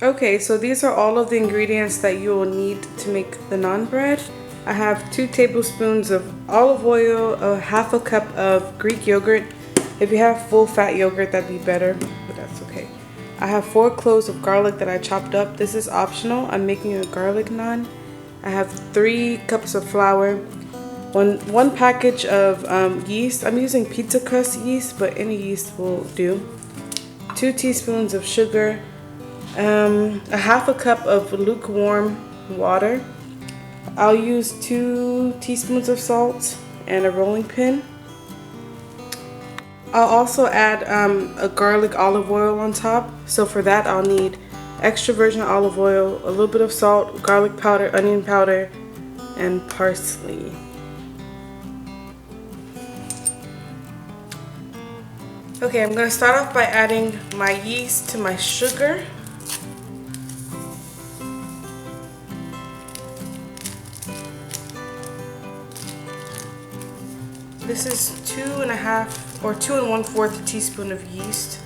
Okay, so these are all of the ingredients that you will need to make the naan bread. I have 2 tablespoons of olive oil, a half a cup of Greek yogurt. If you have full fat yogurt, that'd be better, but that's okay. I have 4 cloves of garlic that I chopped up. This is optional. I'm making a garlic naan. I have 3 cups of flour, one package of yeast. I'm using pizza crust yeast, but any yeast will do. 2 teaspoons of sugar, a half a cup of lukewarm water. I'll use 2 teaspoons of salt and a rolling pin. I'll also add a garlic olive oil on top. So for that I'll need extra virgin olive oil, a little bit of salt, garlic powder, onion powder, and parsley. Okay, I'm going to start off by adding my yeast to my sugar. This is 2½ or 2 1/4 teaspoon of yeast.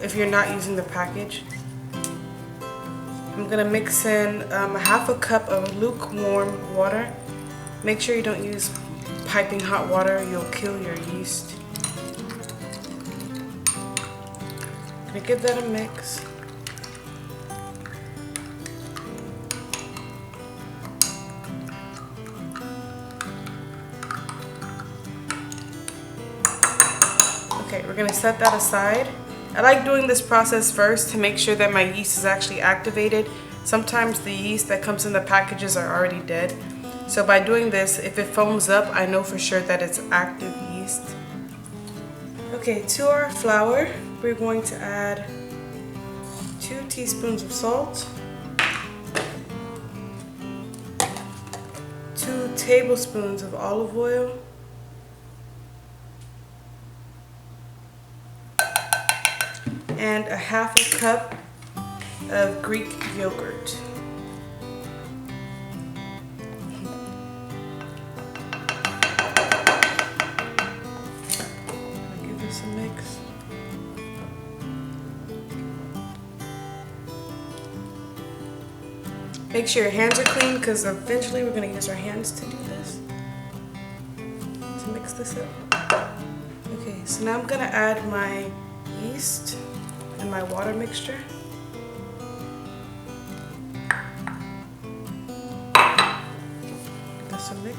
If you're not using the package. I'm gonna mix in a half a cup of lukewarm water. Make sure you don't use piping hot water; you'll kill your yeast. Gonna give that a mix. Okay, we're gonna set that aside. I like doing this process first to make sure that my yeast is actually activated. Sometimes the yeast that comes in the packages are already dead. So by doing this, if it foams up, I know for sure that it's active yeast. Okay, to our flour, we're going to add 2 teaspoons of salt, 2 tablespoons of olive oil, and a half a cup of Greek yogurt. Give this a mix. Make sure your hands are clean because eventually we're going to use our hands to do this, to mix this up. Okay, so now I'm going to add my yeast and my water mixture. Give this a mix.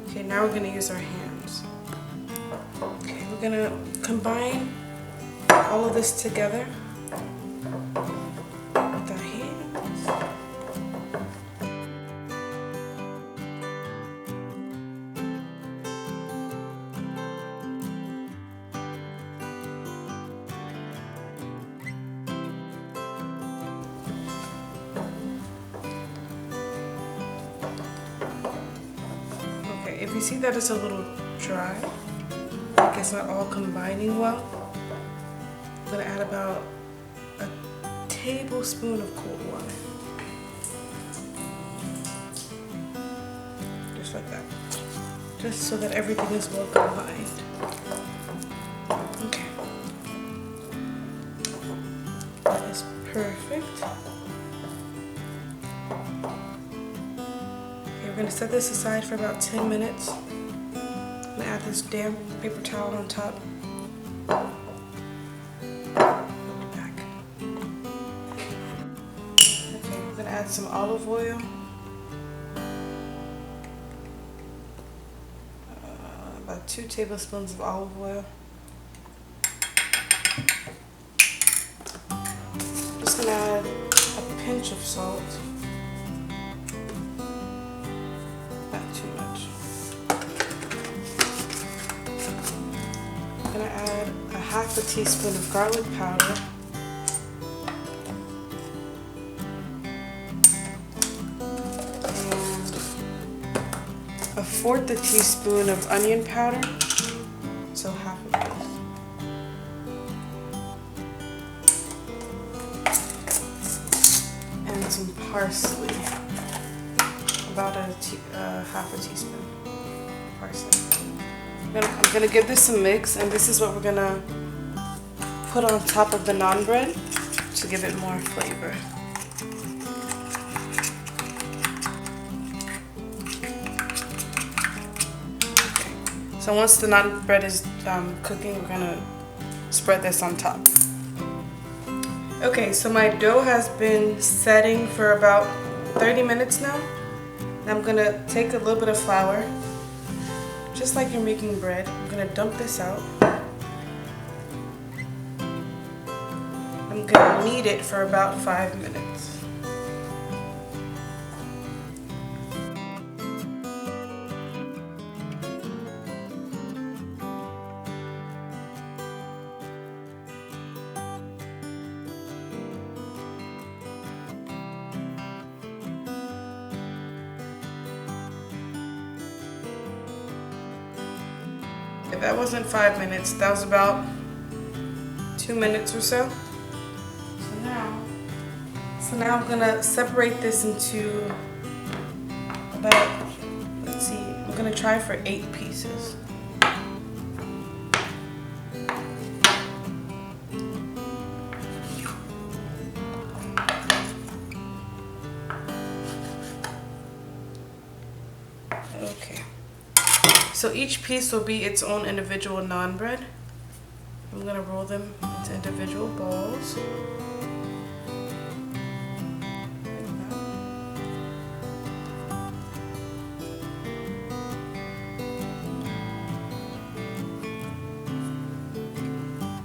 Okay, now we're going to use our hands. Okay, we're going to combine all of this together with our hands. Okay, if you see that it's a little dry, like it's not all combining well, I'm going to add about a tablespoon of cold water. Just like that. Just so that everything is well combined. Okay. That is perfect. Okay, we're going to set this aside for about 10 minutes. I'm going to add this damp paper towel on top. Add some olive oil, about 2 tablespoons of olive oil. Just gonna add a pinch of salt, not too much. I'm gonna add a half a teaspoon of garlic powder. A 1/4 teaspoon of onion powder, so half of this. parsley. About half a teaspoon parsley. I'm gonna give this a mix, and this is what we're gonna put on top of the naan bread to give it more flavor. Okay. So once the naan bread is cooking, we're gonna spread this on top. Okay, so my dough has been setting for about 30 minutes now. I'm gonna take a little bit of flour, just like you're making bread. I'm gonna dump this out. I'm gonna knead it for about 5 minutes. If that wasn't 5 minutes, that was about 2 minutes or so. So now I'm gonna separate this into about, let's see, I'm gonna try for 8 pieces. Okay. So each piece will be its own individual naan bread. I'm gonna roll them into individual balls.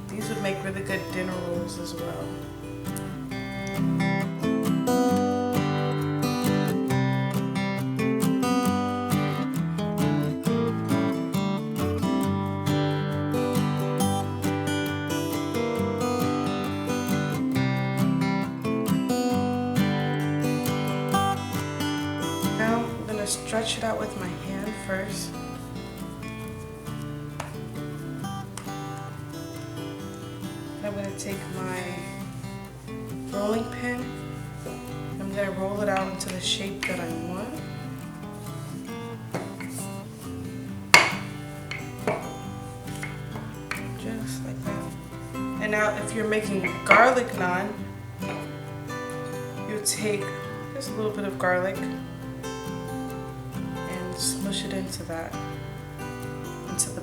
These would make really good dinner rolls as well. Stretch it out with my hand first. I'm going to take my rolling pin. I'm going to roll it out into the shape that I want. Just like that. And now if you're making garlic naan, you take just a little bit of garlic, smush it into the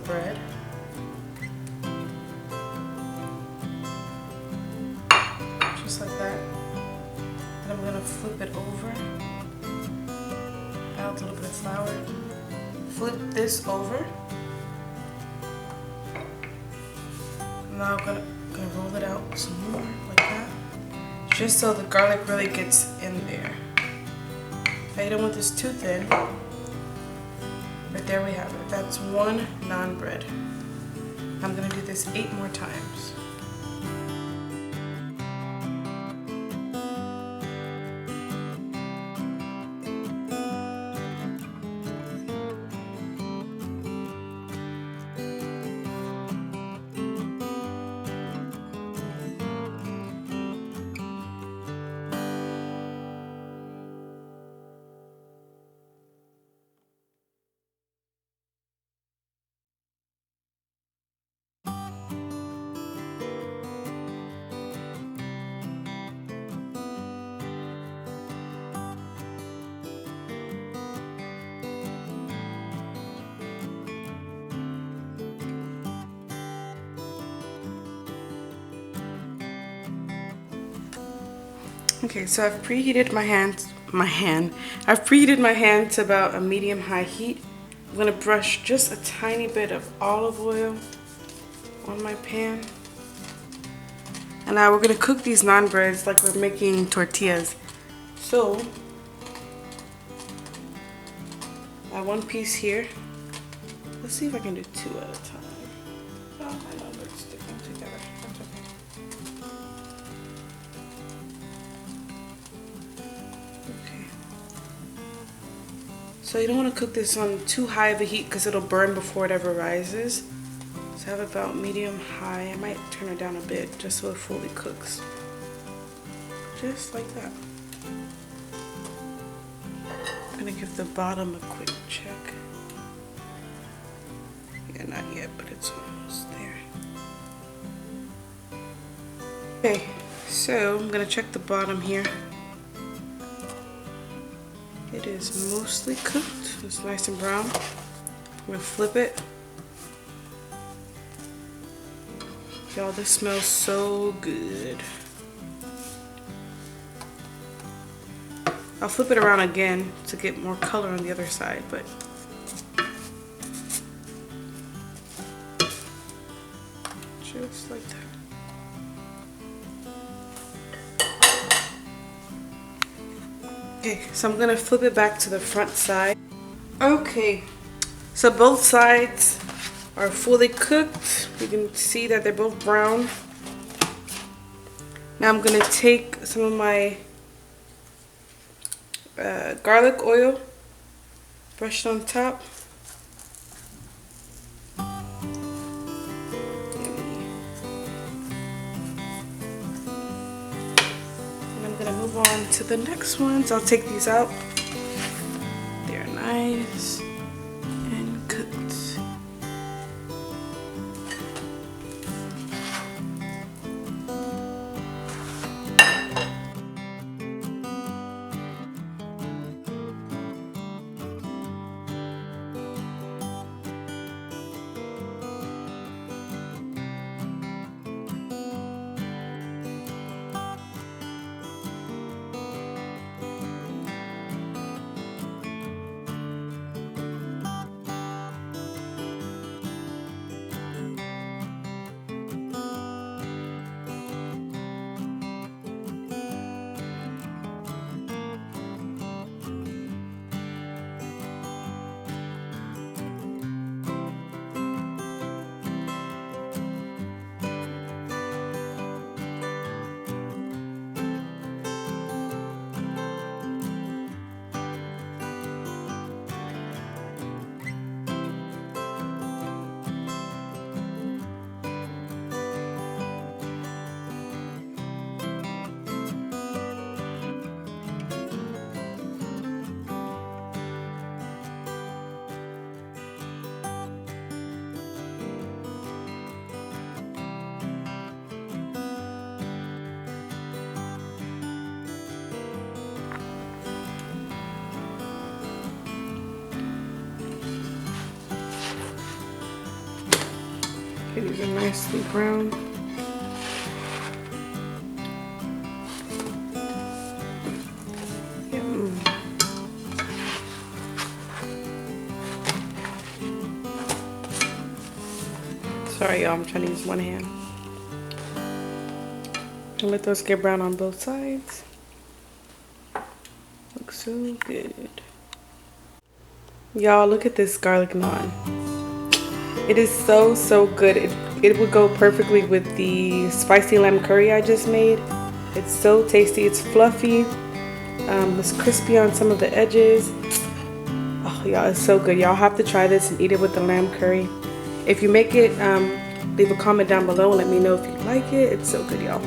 bread. Just like that. And I'm gonna flip it over. Add a little bit of flour. Flip this over. Now I'm gonna roll it out some more like that. Just so the garlic really gets in there. I don't want this too thin. But there we have it. That's one naan bread. I'm gonna do this 8 more times. Okay, so I've preheated I've preheated my hand to about a medium-high heat. I'm gonna brush just a tiny bit of olive oil on my pan. And now we're gonna cook these naan breads like we're making tortillas. So, I have 1 piece here. Let's see if I can do 2 at a time. Oh, I know, but stick them together. That's okay. Okay. So you don't want to cook this on too high of a heat because it'll burn before it ever rises. So have about medium-high. I might turn it down a bit just so it fully cooks. Just like that. gonna give the bottom a quick check. Yeah, not yet, but it's almost there. Okay, so I'm gonna check the bottom here. It is mostly cooked. It's nice and brown. I'm gonna flip it. Y'all, this smells so good. I'll flip it around again to get more color on the other side, but just like that. Okay, so I'm gonna flip it back to the front side. Okay, so both sides are fully cooked. You can see that they're both brown. Now I'm gonna take some of my garlic oil, brush it on top. And I'm gonna move on to the next ones. I'll take these out. They're nice and cooked. Okay, these are nicely brown. Yum. Sorry y'all, I'm trying to use one hand. And let those get brown on both sides. Looks so good. Y'all, look at this garlic naan. It is so good. It would go perfectly with the spicy lamb curry I just made. It's so tasty. It's fluffy. It's crispy on some of the edges. Oh, y'all, it's so good. Y'all have to try this and eat it with the lamb curry. If you make it, leave a comment down below and let me know if you like it. It's so good, y'all.